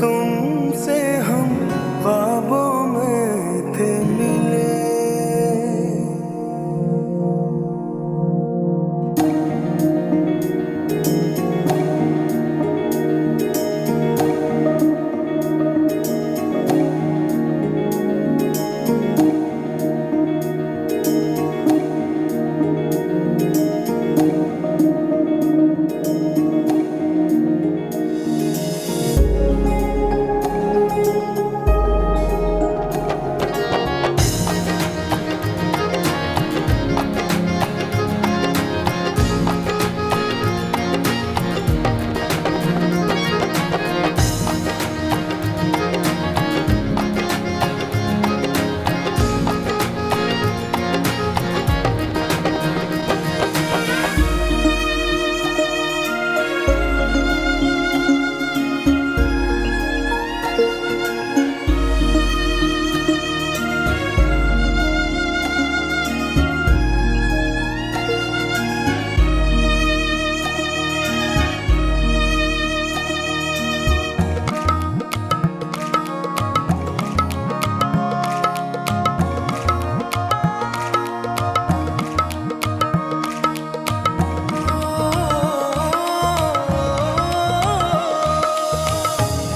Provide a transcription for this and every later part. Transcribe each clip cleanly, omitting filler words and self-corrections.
तुमसे हम ख्वाबों में थे मिले।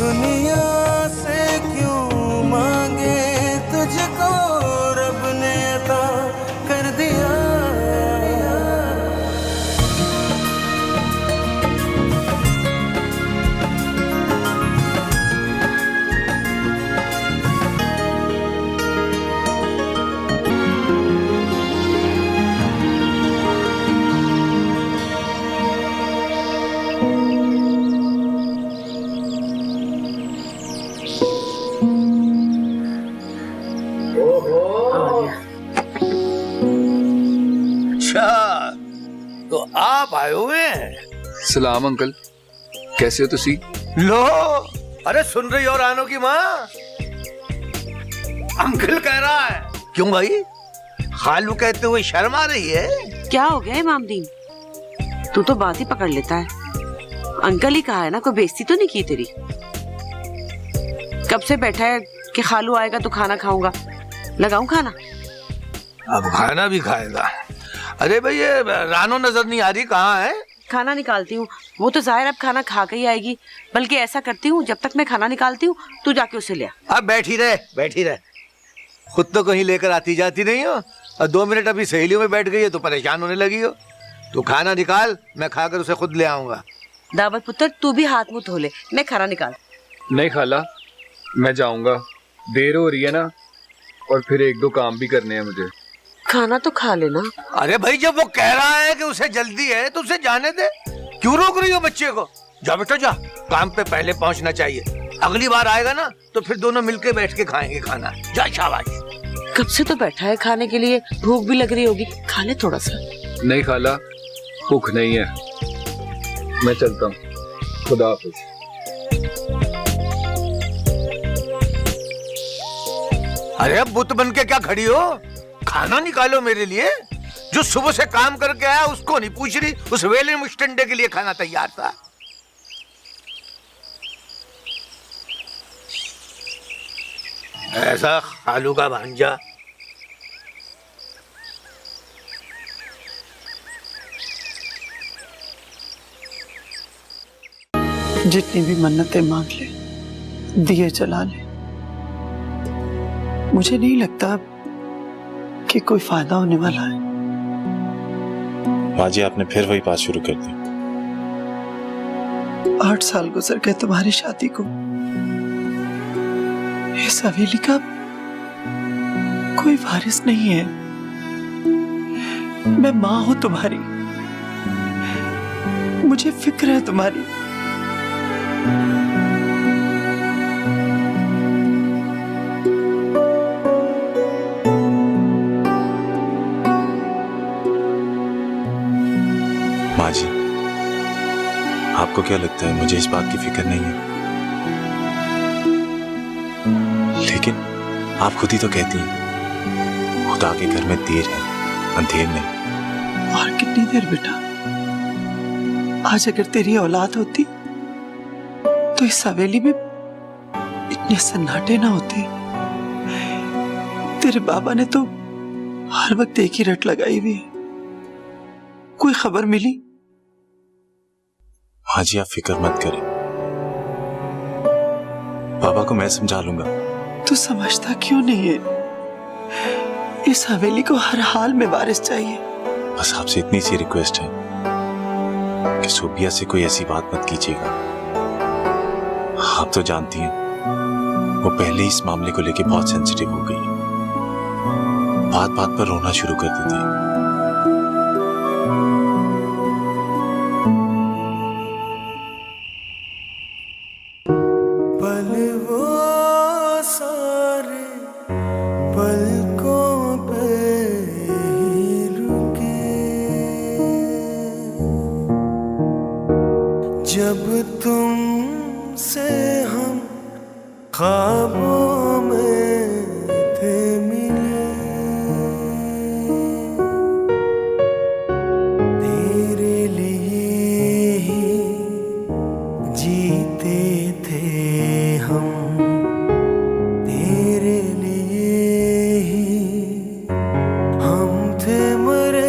दुनिया से क्यों मांगे तुझको, रब ने अता कर दिया। अच्छा, तो आप आए हुए हैं। सलाम अंकल, कैसे हो तुसी? लो, अरे सुन रही हो रानो की माँ? अंकल कह रहा है। क्यों भाई, खालू कहते हुए शर्म आ रही है? क्या हो गया इमामदीन, तू तो बात ही पकड़ लेता है। अंकल ही कहा है ना, कोई बेइज्जती तो नहीं की तेरी? कब से बैठा है कि खालू आएगा तो खाना खाऊंगा, लगाऊं खाना? अब खाना भी खाएगा। अरे भाई ये रानो नजर नहीं आ रही, कहाँ है? खाना निकालती हूँ, वो तो जाहिर अब खाना खा के ही आएगी। बल्कि ऐसा करती हूँ, जब तक मैं खाना निकालती हूँ तू जाके उसे ले आ। अब बैठी रहे, बैठी रहे। खुद तो कहीं लेकर आती जाती नहीं हो, और 2 मिनट अभी सहेलियों में बैठ गई है तो परेशान होने लगी हो। तू खाना निकाल, मैं खाकर उसे खुद ले आऊंगा। दावत पुत्र, तू भी हाथ मुंह धो ले, मैं खाना निकाल। नहीं खाला, मैं जाऊंगा, देर हो रही है ना, और फिर 1-2 काम भी करने हैं मुझे। खाना तो खा लेना। अरे भाई जब वो कह रहा है कि उसे जल्दी है तो उसे जाने दे, क्यों रोक रही हो बच्चे को? जा बेटा जा, काम पे पहले पहुंचना चाहिए। अगली बार आएगा ना तो फिर दोनों मिलके बैठ के खाएंगे खाना। जा शाबाश। कब से तो बैठा है खाने के लिए, भूख भी लग रही होगी, खा ले थोड़ा सा। नहीं खाला, भूख नहीं है, मैं चलता हूँ, खुदा हाफिज। अरे अब बुत बन के क्या खड़ी हो? खाना निकालो मेरे लिए। जो सुबह से काम करके आया उसको नहीं पूछ रही, उस वेले मुस्टंडे के लिए खाना तैयार था। ऐसा खालू का भांजा। जितनी भी मन्नतें मांग ले, दिए जला ले, मुझे नहीं लगता कि कोई फायदा होने वाला है। माँ जी, आपने फिर वही बात शुरू कर दी। 8 साल गुजर गए तुम्हारी शादी को। इस हवेली का कोई वारिस नहीं है। मैं माँ हूं तुम्हारी, मुझे फिक्र है तुम्हारी। माँ जी, आपको क्या लगता है मुझे इस बात की फिक्र नहीं है? लेकिन आप खुद ही तो कहती हैं खुदा के घर में देर है, अंधेर नहीं। और कितनी देर बेटा? आज अगर तेरी औलाद होती तो इस हवेली में ये सन्नाटे ना होते, तेरे बाबा ने तो हर वक्त एक ही रट लगाई हुई है। कोई खबर मिली? हाँ जी, आप फिक्र मत करें, बाबा को मैं समझा लूंगा। तू समझता क्यों नहीं है? इस हवेली को हर हाल में वारिस चाहिए। बस आपसे इतनी सी रिक्वेस्ट है कि सोबिया से कोई ऐसी बात मत कीजिएगा। आप तो जानती हैं, वो पहले इस मामले को लेके बहुत सेंसिटिव हो गई है, बात बात पर रोना शुरू कर देती है। पल वो सारे पलकों पे ही रुके, जब तुमसे हम ख्वाबों में थे मिले, तेरे लिए ही जीते थे हम, तेरे लिए ही हम थे मरे।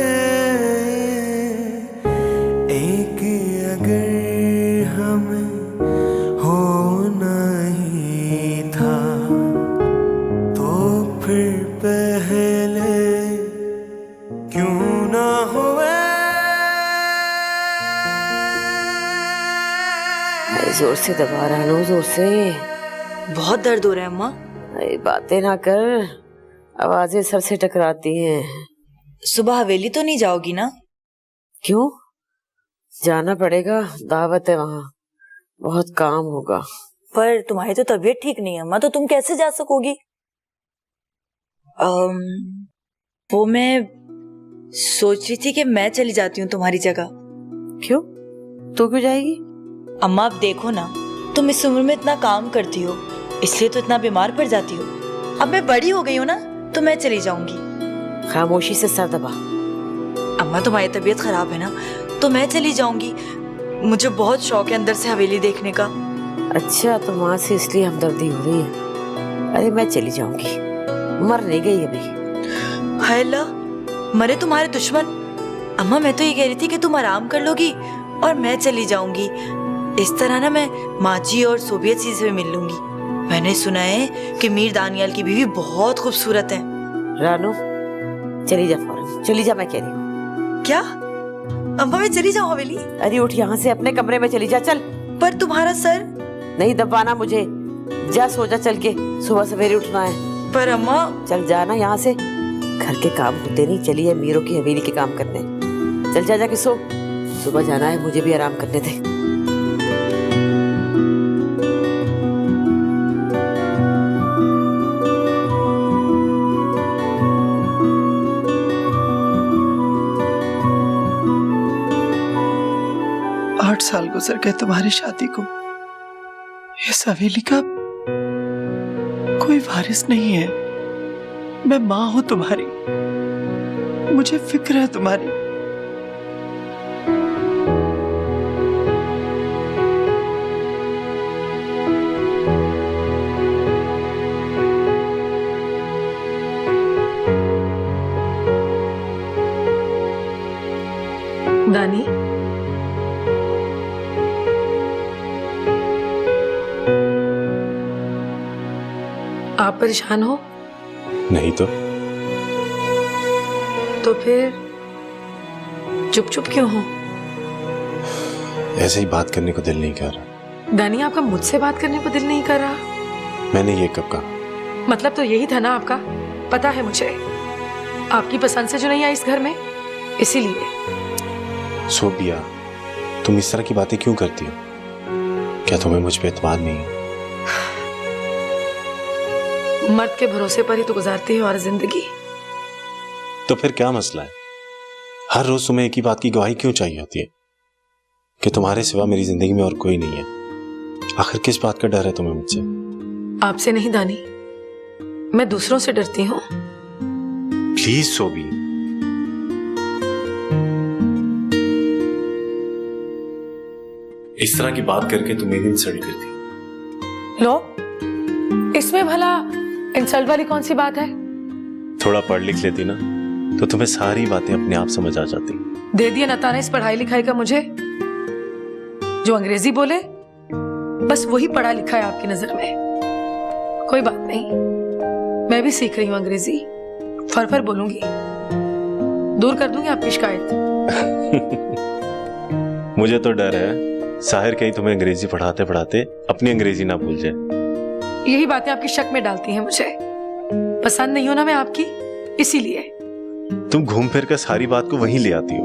एक अगर हमें होना ही था तो फिर पहले क्यों ना हुए। जोर से दबा रहा नो, जोर से। बहुत दर्द हो रहा है अम्मा। अरे बातें ना कर, आवाजें सर से टकराती हैं। सुबह हवेली तो नहीं जाओगी ना? क्यों? जाना पड़ेगा, दावत है वहाँ, बहुत काम होगा। पर तुम्हारी तो तबीयत ठीक नहीं है अम्मा, तो तुम कैसे जा सकोगी? वो मैं सोच रही थी कि मैं चली जाती हूँ तुम्हारी जगह। क्यों? तू क्यों जाएगी? अम्मा अब देखो ना, तुम इस उम्र में इतना काम करती हो, इसलिए तो इतना बीमार पड़ जाती हो। अब मैं बड़ी हो गई हूँ ना, तो मैं चली जाऊंगी। खामोशी से सर दबा। अम्मा तुम्हारी तबीयत खराब है ना, तो मैं चली जाऊंगी। मुझे बहुत शौक है अंदर से हवेली देखने का। अच्छा, तो माँ से इसलिए हमदर्दी हो रही है। अरे मैं चली जाऊंगी, मर नहीं गई अभी। हाय अल्लाह, मरे तुम्हारे दुश्मन। अम्मा मैं तो ये कह रही थी कि तुम आराम कर लोगी और मैं चली जाऊंगी। इस तरह ना मैं माजी और सोबियत जी से मिल लूंगी। मैंने सुना है कि मीर दानियाल की बीवी बहुत खूबसूरत है। रानू चली जा फौरन, चली जा, मैं कह रही हूँ। क्या अम्मा मैं चली जाऊँ हवेली? अरे उठ, यहाँ से अपने कमरे में चली जा, चल। पर तुम्हारा सर? नहीं दबाना मुझे, जा सो जा चल के, सुबह सवेरे उठना है। पर अम्मा। चल जाना यहाँ से, घर के काम होते नहीं, चली है मीरों की हवेली के काम करने। चल जा, जाके सो, सुबह जाना है, मुझे भी आराम करने दे। 8 साल गुजर गए तुम्हारी शादी को। इस हवेली का कोई वारिस नहीं है। मैं माँ हूं तुम्हारी, मुझे फिक्र है तुम्हारी। दानी, आप परेशान हो? नहीं तो फिर चुप चुप क्यों हो? ऐसे ही बात करने को दिल नहीं कर रहा। दानी, आपका मुझसे बात करने को दिल नहीं कर रहा? मैंने ये कब कहा? मतलब तो यही था ना आपका? पता है मुझे, आपकी पसंद से जो नहीं आई इस घर में, इसीलिए। सोबिया, तुम इस तरह की बातें क्यों करती हो? क्या तुम्हें मुझ पे एतबार नहीं है? मर्द के भरोसे पर ही तो गुजारती है और जिंदगी। तो फिर क्या मसला है? हर रोज तुम्हें एक ही बात की गवाही क्यों चाहिए होती है कि तुम्हारे सिवा मेरी जिंदगी में और कोई नहीं है? आखिर किस बात का डर है तुम्हें मुझसे? आपसे नहीं दानी, मैं दूसरों से डरती हूँ। प्लीज सोबी, इस तरह की बात करके तुम मेरी इंसल्ट करती। लो, इसमें भला इंसल्ट वाली कौन सी बात है? थोड़ा पढ़ लिख लेती ना तो तुम्हें सारी बातें अपने आप समझ आ जाती। दे दिया नताना इस पढ़ाई लिखाई का मुझे। जो अंग्रेजी बोले बस वही पढ़ा लिखा है आपकी नजर में। कोई बात नहीं, मैं भी सीख रही हूँ अंग्रेजी। फर बोलूंगी, दूर कर दूंगी आपकी शिकायत। मुझे तो डर है साहिर कहीं तुम्हें अंग्रेजी पढ़ाते पढ़ाते अपनी अंग्रेजी ना भूल जाए। यही बातें आपकी शक में डालती हैं मुझे। पसंद नहीं हो ना मैं आपकी, इसीलिए। तुम घूम फिर कर सारी बात को वहीं ले आती हो।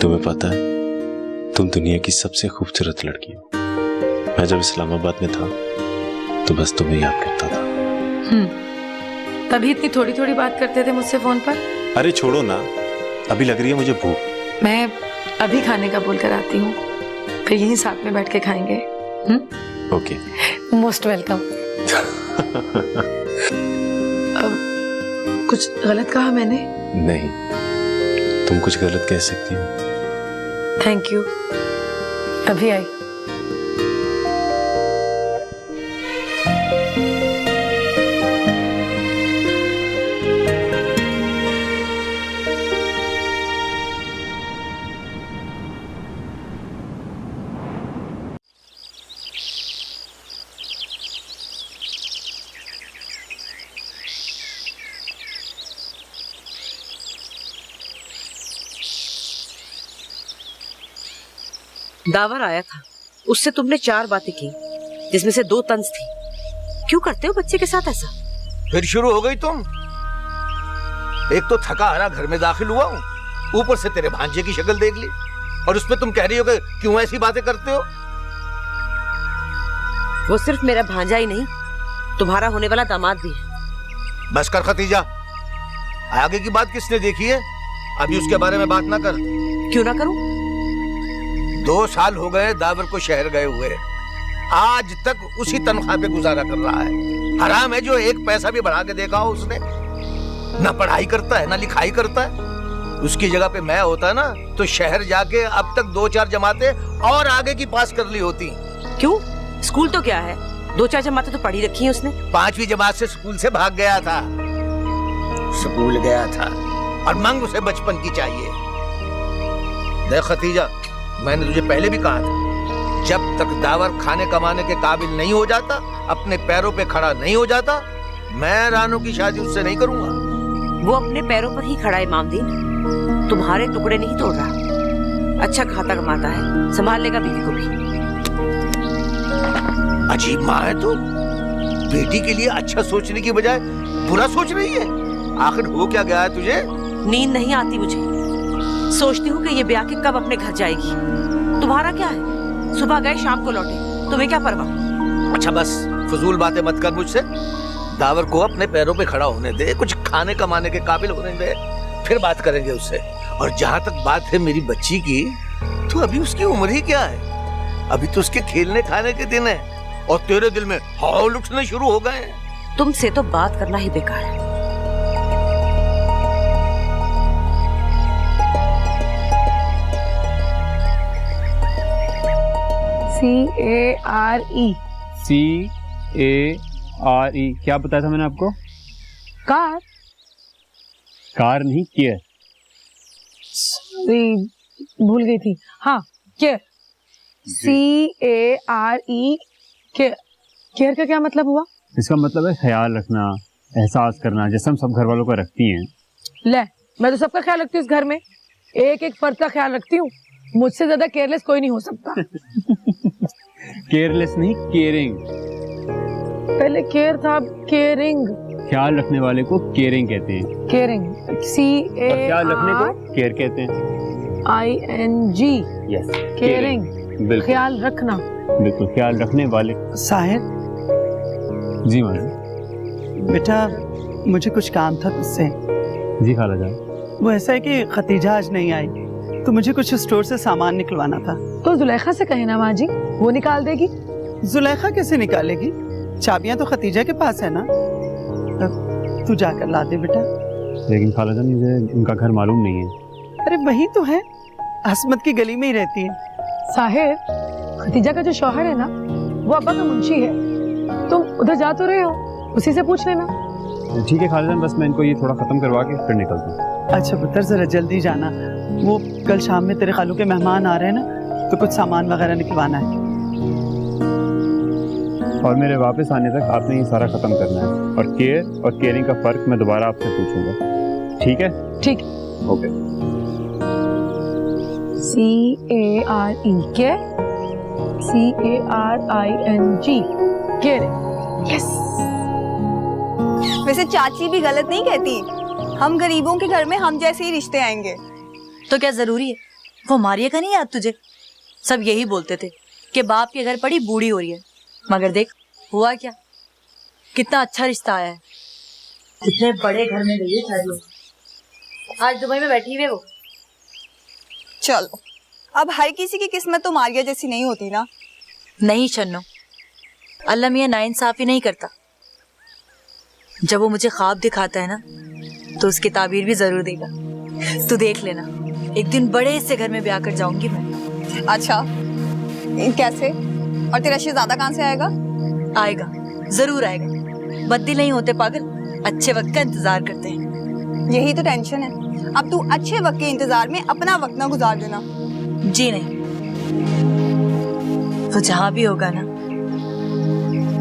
तुम्हें पता है तुम दुनिया की सबसे खूबसूरत लड़की हो। मैं जब इस्लामाबाद में था तो बस तुम्हें याद करता था। तभी इतनी थोड़ी थोड़ी बात करते थे मुझसे फोन पर। अरे छोड़ो ना, अभी लग रही है मुझे भूख। मैं अभी खाने का बोल कर आती हूँ, फिर यहीं साथ में बैठ के खाएंगे। ओके। Most welcome. कुछ गलत कहा मैंने? नहीं, तुम कुछ गलत कह सकती हो। Thank you. अभी आई। दावर आया था, उससे तुमने 4 बातें की जिसमें से 2 तंज थी। क्यों करते हो बच्चे के साथ ऐसा? फिर शुरू हो गई तुम। एक तो थका हारा घर में दाखिल हुआ हूँ, ऊपर से तेरे भांजे की शक्ल देख ली और उसमें तुम कह रही हो कि क्यों ऐसी बातें करते हो। वो सिर्फ मेरा भांजा ही नहीं, तुम्हारा होने वाला दामाद भी है। बस कर खतीजा, आगे की बात किसने देखी है? अभी उसके बारे में बात ना कर। क्यों ना करूं? 2 साल हो गए दावर को शहर गए हुए, आज तक उसी तनख्वाह पे गुजारा कर रहा है। हराम है जो 1 पैसा भी बढ़ा के देखा हो उसने। ना पढ़ाई करता है ना लिखाई करता है। उसकी जगह पे मैं होता ना तो शहर जाके अब तक 2-4 जमातें और आगे की पास कर ली होती। क्यों? स्कूल तो क्या है, 2-4 जमातें तो पढ़ी रखी हैं उसने। 5वीं जमात से स्कूल से भाग गया था। स्कूल गया था और मांग उसे बचपन की चाहिए। देख खतीजा, मैंने तुझे पहले भी कहा था, जब तक दावर खाने कमाने के काबिल नहीं हो जाता, अपने पैरों पे खड़ा नहीं हो जाता, मैं रानू की शादी उससे नहीं करूंगा। वो अपने पैरों पर ही खड़ा है मामदीन, तुम्हारे टुकड़े नहीं तोड़ रहा। अच्छा खाता कमाता है, संभाल लेगा बीवी को भी। अजीब माँ है तू, बेटी के लिए अच्छा सोचने की बजाय बुरा सोच रही है। आखिर हो क्या गया है तुझे? नींद नहीं आती मुझे, सोचती हूँ कि ये ब्याह के कब अपने घर जाएगी। तुम्हारा क्या है, सुबह गए शाम को लौटे, तुम्हें क्या परवाह? अच्छा बस फजूल बातें मत कर मुझसे। दावर को अपने पैरों पे खड़ा होने दे, कुछ खाने कमाने के काबिल होने दे, फिर बात करेंगे उससे। और जहाँ तक बात है मेरी बच्ची की, तो अभी उसकी उम्र ही क्या है? अभी तो उसके खेलने खाने के दिन है और तेरे दिल में हौल उठने शुरू हो गए। तुमसे तो बात करना ही बेकार है। CARE। CARE क्या बताया था मैंने आपको? कार? कार नहीं, केयर। भूल गई थी। हाँ, केयर। CARE, care. केयर का क्या मतलब हुआ? इसका मतलब है ख्याल रखना, एहसास करना, जैसे हम सब घर वालों का रखती हैं। ले, मैं तो सबका ख्याल रखती हूँ इस घर में, एक एक फर्द का ख्याल रखती हूँ। मुझसे ज्यादा केयरलेस कोई नहीं हो सकता। केयरलेस नहीं, केयरिंग। पहले केयर था, केयरिंग। ख्याल रखने वाले को केयरिंग कहते हैं। केयरिंग, और ख्याल रखने को केयर कहते हैं। ING। यस, केयरिंग, बिल्कुल, ख्याल रखना। बिल्कुल, ख्याल रखने वाले। साहिर, जी माँ। बेटा मुझे कुछ काम था तुझसे। जी खाला जान। वो ऐसा है कि खतीजा आज नहीं आई, तो मुझे कुछ स्टोर से सामान निकलवाना था। तो जुलेखा से कहे ना माँ जी, वो निकाल देगी। जुलेखा कैसे निकालेगी? चाबियां तो खतीजा के पास है ना। तू जाकर ला दे बेटा। लेकिन खाला जान मुझे उनका घर मालूम नहीं है। अरे वही तो है, असमत की गली में ही रहती है। साहिर, खतीजा का जो शौहर है ना, वो अब्बा का मुंशी है। तुम उधर जा तो रहे हो, उसी से पूछ लेना। ठीक है खालिजान, बस मैं इनको ये थोड़ा खत्म करवा के फिर निकलता हूँ। अच्छा पुत्र जरा जल्दी जाना, वो कल शाम में तेरे खालू के मेहमान आ रहे हैं ना, तो कुछ सामान वगैरह निकलवाना है। और मेरे वापस आने तक आपने ये सारा खत्म करना है, और केयर और केयरिंग का फर्क मैं दोबारा आपसे पूछूंगा, ठीक है? ठीक। ओके। CARECARING caring. यस। वैसे चाची भी गलत नहीं कहती, हम गरीबों के घर में हम जैसे ही रिश्ते आएंगे। तो क्या जरूरी है? वो मारिया का नहीं याद तुझे? सब यही बोलते थे कि बाप के घर पड़ी बूढ़ी हो रही है, मगर देख हुआ क्या, कितना अच्छा रिश्ता आया है। कितने बड़े घर में गई है, आज दुबई में बैठी हुई है वो। चलो, अब हर किसी की किस्मत तो मारिया जैसी नहीं होती ना। नहीं शन्नो, अल्लाह मियां नाइंसाफी नहीं करता। जब वो मुझे ख्वाब दिखाता है ना, तो उसकी ताबीर भी जरूर देगा। तू देख लेना, एक दिन बड़े से घर में ब्याह कर जाऊंगी मैं। अच्छा, कैसे? और तेरा शहजादा कहाँ से आएगा? आएगा, जरूर आएगा। बद्दी नहीं होते पागल, अच्छे वक्त का इंतजार करते हैं। यही तो टेंशन है। अब तू अच्छे वक्त के इंतजार में अपना वक्त ना गुजार देना। जी नहीं, वो जहाँ भी होगा ना,